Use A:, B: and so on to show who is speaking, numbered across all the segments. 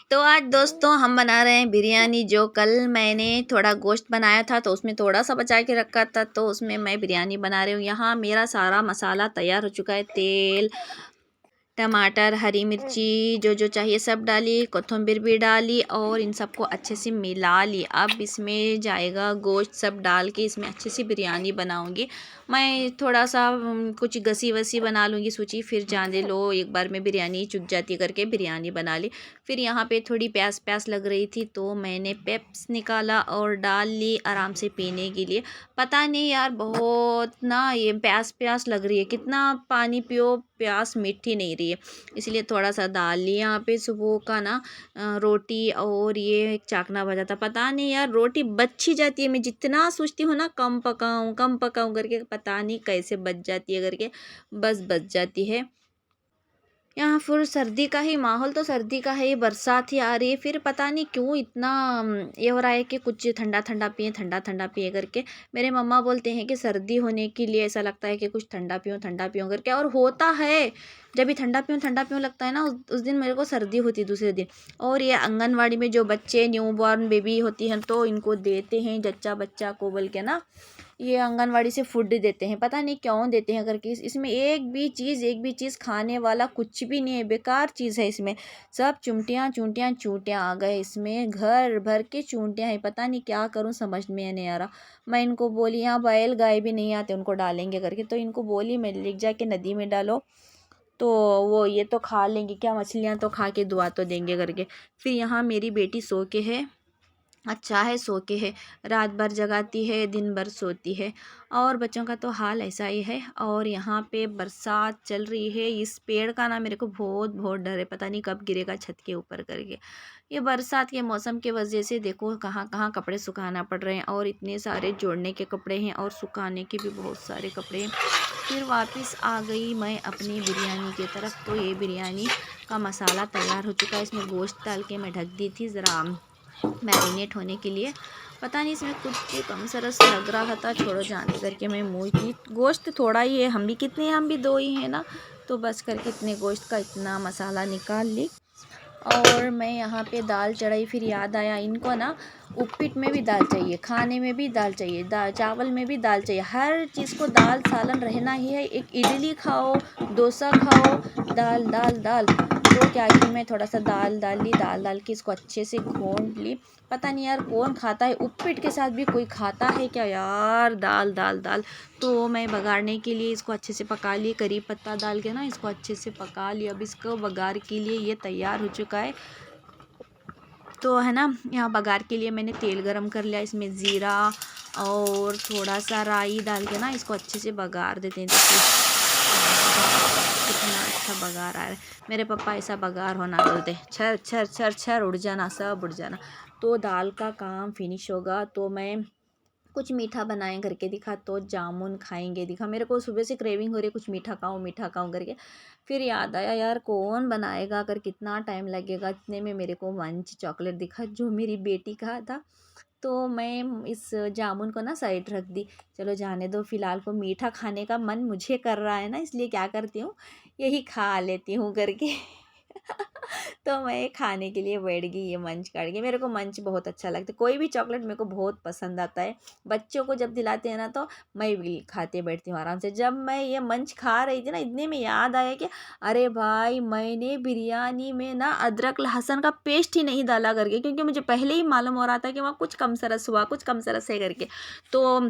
A: तो आज दोस्तों हम बना रहे हैं बिरयानी। जो कल मैंने थोड़ा गोश्त बनाया था तो उसमें थोड़ा सा बचा के रखा था, तो उसमें मैं बिरयानी बना रही हूँ। यहाँ मेरा सारा मसाला तैयार हो चुका है। तेल, टमाटर, हरी मिर्ची जो जो चाहिए सब डाली, कोथिंबीर भी डाली और इन सबको अच्छे से मिला ली। अब इसमें जाएगा गोश्त, सब डाल के इसमें अच्छे से बिरयानी बनाऊंगी। मैं थोड़ा सा कुछ गसी वसी बना लूँगी, सोची फिर जाने लो एक बार में बिरयानी चुक जाती करके बिरयानी बना ली। फिर यहाँ पे थोड़ी प्यास प्यास लग रही थी तो मैंने पेप्स निकाला और डाल ली आराम से पीने के लिए। पता नहीं यार, बहुत ना ये प्यास प्यास लग रही है, कितना पानी पियो प्यास मिट्टी नहीं रही है, इसलिए थोड़ा सा डाल लिया। यहाँ पे सुबह का ना रोटी और ये एक चाकना बजा था। पता नहीं यार, रोटी बच ही जाती है। मैं जितना सोचती हूँ ना कम पकाऊँ करके, पता नहीं कैसे बच जाती है करके, बस बच जाती है। यहाँ फिर सर्दी का ही माहौल, तो सर्दी का है, बरसात ही आ रही है। फिर पता नहीं क्यों इतना ये हो रहा है कि कुछ ठंडा ठंडा पिए करके। मेरे मम्मा बोलते हैं कि सर्दी होने के लिए ऐसा लगता है कि कुछ ठंडा पियूँ करके, और होता है। जब भी ठंडा पीऊँ लगता है ना, उस दिन मेरे को सर्दी होती है दूसरे दिन। और ये आंगनवाड़ी में जो बच्चे न्यू बॉर्न बेबी होती हैं तो इनको देते हैं जच्चा बच्चा को बोल के ना, ये आंगनवाड़ी से फूड देते हैं। पता नहीं क्यों देते हैं करके, इसमें एक भी चीज़ खाने वाला कुछ भी नहीं है, बेकार चीज़ है इसमें। सब चूंटियाँ आ गए इसमें, घर भर के चूंटियाँ हैं। पता नहीं क्या करूं, समझ में नहीं आ रहा। मैं इनको बोली यहाँ बैल गाय भी नहीं आते उनको डालेंगे करके, तो इनको बोली मैं लिख जाके नदी में डालो, तो वो ये तो खा लेंगे क्या, मछलियाँ तो खा के दुआ तो देंगे करके। फिर यहाँ मेरी बेटी सो के है, अच्छा है सो के है, रात भर जगाती है दिन भर सोती है। और बच्चों का तो हाल ऐसा ही है। और यहाँ पे बरसात चल रही है, इस पेड़ का ना मेरे को बहुत बहुत डर है, पता नहीं कब गिरेगा छत के ऊपर करके। ये बरसात के मौसम के वजह से देखो कहाँ कहाँ कपड़े सुखाना पड़ रहे हैं, और इतने सारे जोड़ने के कपड़े हैं और सुखाने के भी बहुत सारे कपड़े हैं। फिर वापस आ गई मैं अपनी बिरयानी की तरफ। तो ये बिरयानी का मसाला तैयार हो चुका है, इसमें गोश्त डाल के मैं ढक दी थी ज़रा मैरिनेट होने के लिए। पता नहीं इसमें कुछ कम सरस लग रहा था, छोड़ो जाने करके मैं मुँह की। गोश्त थोड़ा ही है, हम भी कितने, हम भी दो ही हैं ना, तो बस करके इतने गोश्त का इतना मसाला निकाल ली। और मैं यहाँ पे दाल चढ़ाई। फिर याद आया इनको ना उपीट में भी दाल चाहिए, खाने में भी दाल चाहिए, दाल चावल में भी दाल चाहिए, हर चीज़ को दाल सालन रहना ही है। एक इडली खाओ, डोसा खाओ, दाल दाल दाल। तो क्या कि मैं थोड़ा सा दाल डाल के इसको अच्छे से घोंट ली। पता नहीं यार कौन खाता है, उपीट के साथ भी कोई खाता है क्या यार, दाल दाल दाल। तो मैं बघाड़ने के लिए इसको अच्छे से पका लिए, करी पत्ता डाल के ना इसको अच्छे से पका लिया। अब इसको बघार के लिए ये तैयार हो चुका है। तो है ना, यहाँ बघार के लिए मैंने तेल गरम कर लिया, इसमें ज़ीरा और थोड़ा सा राई डाल के ना इसको अच्छे से बघार देते हैं। कितना अच्छा बघार आ रहा है। मेरे पापा ऐसा बघार होना बोलते, छर छर छर छर उड़ जाना, सब उड़ जाना। तो दाल का काम फिनिश होगा तो मैं कुछ मीठा बनाए करके दिखा, तो जामुन खाएंगे दिखा। मेरे को सुबह से क्रेविंग हो रही है कुछ मीठा खाऊं करके। फिर याद आया यार कौन बनाएगा, अगर कितना टाइम लगेगा। इतने में मेरे को मंच चॉकलेट दिखा जो मेरी बेटी का था, तो मैं इस जामुन को ना साइड रख दी। चलो जाने दो, फिलहाल को मीठा खाने का मन मुझे कर रहा है ना, इसलिए क्या करती हूँ यही खा लेती हूँ करके। तो मैं खाने के लिए बैठ गई, ये मंच काट के। मेरे को मंच बहुत अच्छा लगता है, कोई भी चॉकलेट मेरे को बहुत पसंद आता है। बच्चों को जब दिलाते हैं ना तो मैं भी खाते बैठती हूँ आराम से। जब मैं ये मंच खा रही थी ना, इतने में याद आया कि अरे भाई मैंने बिरयानी में ना अदरक लहसुन का पेस्ट ही नहीं डाला करके, क्योंकि मुझे पहले ही मालूम हो रहा था कि वहाँ कुछ कम सरस हुआ, कुछ कम सरस है करके। तो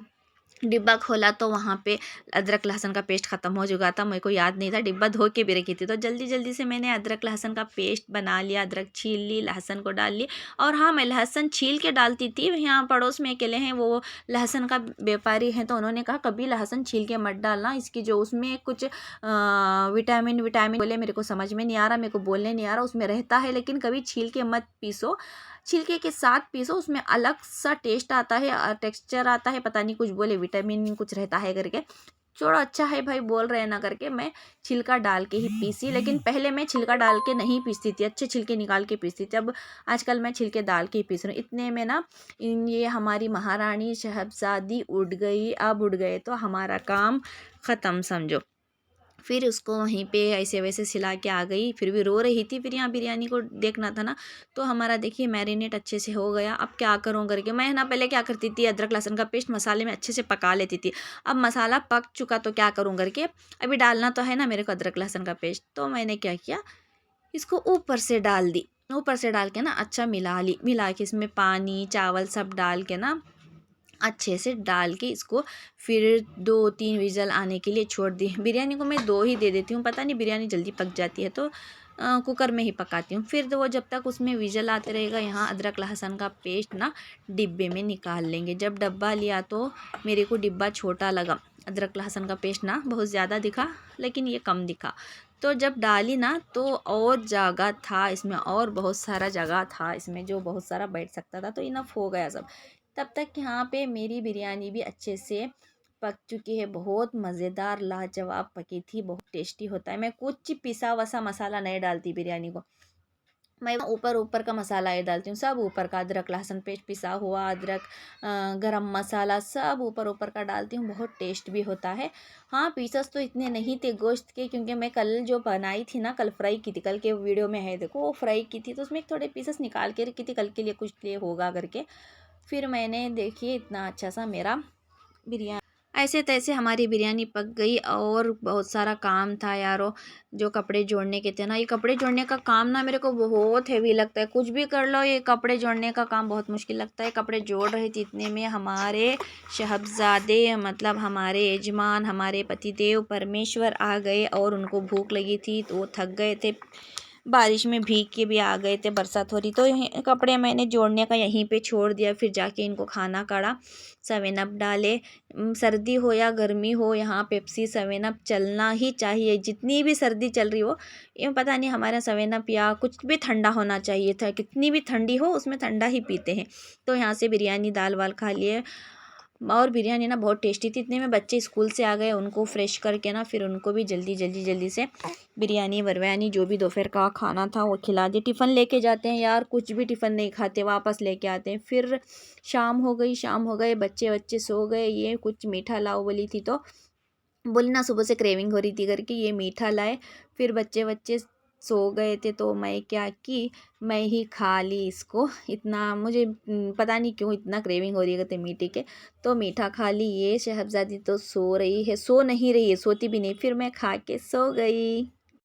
A: डिब्बा खोला तो वहाँ पे अदरक लहसुन का पेस्ट ख़त्म हो चुका था। मेरे को याद नहीं था, डिब्बा धो के भी रखी थी, तो जल्दी जल्दी से मैंने अदरक लहसुन का पेस्ट बना लिया। अदरक छील ली, लहसुन को डाल ली। और हाँ, मैं लहसुन छील के डालती थी। यहाँ पड़ोस में अकेले हैं, वो लहसुन का व्यापारी हैं, तो उन्होंने कहा कभी लहसुन छील के मत डालना, इसकी जो उसमें कुछ विटामिन विटामिन बोले, मेरे को समझ में नहीं आ रहा, मेरे को बोलने नहीं आ रहा, उसमें रहता है, लेकिन कभी छील के मत पीसो, छिलके के साथ पीसो, उसमें अलग सा टेस्ट आता है, टेक्सचर आता है। पता नहीं कुछ बोले विटामिन कुछ रहता है करके। छोड़ो, अच्छा है भाई बोल रहे हैं ना करके मैं छिलका डाल के ही पीसी। लेकिन पहले मैं छिलका डाल के नहीं पीसती थी, अच्छे छिलके निकाल के पीसती थी। अब आजकल मैं छिलके डाल के ही पीस रही हूँ। इतने में ना ये हमारी महारानी शहजादी उड़ गई। अब उड़ गए तो हमारा काम ख़त्म समझो। फिर उसको वहीं पे ऐसे वैसे सिला के आ गई, फिर भी रो रही थी। फिर यहाँ बिरयानी को देखना था ना, तो हमारा देखिए मैरिनेट अच्छे से हो गया। अब क्या करूँ करके मैं ना पहले क्या करती थी, अदरक लहसुन का पेस्ट मसाले में अच्छे से पका लेती थी। अब मसाला पक चुका तो क्या करूँ करके, अभी डालना तो है ना मेरे को अदरक लहसुन का पेस्ट, तो मैंने क्या किया, इसको ऊपर से डाल दी। ऊपर से डाल के ना अच्छा मिला के इसमें पानी चावल सब डाल के ना अच्छे से डाल के इसको फिर 2-3 विज़ल आने के लिए छोड़ दी। बिरयानी को मैं 2 ही दे देती हूँ, पता नहीं बिरयानी जल्दी पक जाती है तो कुकर में ही पकाती हूँ। फिर तो वो जब तक उसमें विज़ल आते रहेगा, यहाँ अदरक लहसुन का पेस्ट ना डिब्बे में निकाल लेंगे। जब डब्बा लिया तो मेरे को डिब्बा छोटा लगा, अदरक लहसुन का पेस्ट ना बहुत ज़्यादा दिखा, लेकिन ये कम दिखा। तो जब डाली ना तो और जगह था इसमें, और बहुत सारा जगह था इसमें जो बहुत सारा बैठ सकता था, तो इनफ हो गया सब। तब तक यहाँ पे मेरी बिरयानी भी अच्छे से पक चुकी है, बहुत मज़ेदार लाजवाब पकी थी, बहुत टेस्टी होता है। मैं कुछ पिसा वसा मसाला नहीं डालती बिरयानी को, मैं ऊपर ऊपर का मसाला ये डालती हूँ, सब ऊपर का, अदरक लहसुन पेस्ट पिसा हुआ, अदरक गरम मसाला सब ऊपर ऊपर का डालती हूँ, बहुत टेस्ट भी होता है। हाँ पीसस तो इतने नहीं थे गोश्त के, क्योंकि मैं कल जो बनाई थी ना, कल फ्राई की थी, कल के वीडियो में है देखो, वो फ्राई की थी तो उसमें थोड़े पीसस निकाल के रखी थी कल के लिए, कुछ लिए होगा करके। फिर मैंने देखिए इतना अच्छा सा मेरा बिरयानी, ऐसे तैसे हमारी बिरयानी पक गई। और बहुत सारा काम था यारो, जो कपड़े जोड़ने के थे ना, ये कपड़े जोड़ने का काम ना मेरे को बहुत हैवी लगता है, कुछ भी कर लो ये कपड़े जोड़ने का काम बहुत मुश्किल लगता है। कपड़े जोड़ रहे थे, इतने में हमारे शहज़ादे मतलब हमारे यजमान, हमारे पतिदेव परमेश्वर आ गए, और उनको भूख लगी थी तो वो थक गए थे, बारिश में भीग के भी आ गए थे, बरसात हो रही, तो कपड़े मैंने जोड़ने का यहीं पे छोड़ दिया। फिर जाके इनको खाना काढ़ा, 7 अप डाले। सर्दी हो या गर्मी हो, यहाँ पेप्सी 7 अप चलना ही चाहिए, जितनी भी सर्दी चल रही हो। ये पता नहीं हमारे यहाँ 7 अप या कुछ भी ठंडा होना चाहिए था, कितनी भी ठंडी हो उसमें ठंडा ही पीते हैं। तो यहाँ से बिरयानी दाल वाल खा लिए, और बिरयानी ना बहुत टेस्टी थी। इतने में बच्चे स्कूल से आ गए, उनको फ्रेश करके ना फिर उनको भी जल्दी से बिरयानी वरयानी जो भी दोपहर का खाना था वो खिला दिए। टिफ़िन लेके जाते हैं यार, कुछ भी टिफ़िन नहीं खाते, वापस लेके आते हैं। फिर शाम हो गए, बच्चे बच्चे सो गए, ये कुछ मीठा लाओ बोली थी, तो बोली ना सुबह से क्रेविंग हो रही थी करके ये मीठा लाए। फिर बच्चे बच्चे सो गए थे, तो मैं क्या की, मैं ही खा ली इसको। इतना मुझे पता नहीं क्यों इतना क्रेविंग हो रही है मीठे के, तो मीठा खा ली। ये शहज़ादी तो सो रही है, सो नहीं रही है, सोती भी नहीं, फिर मैं खा के सो गई।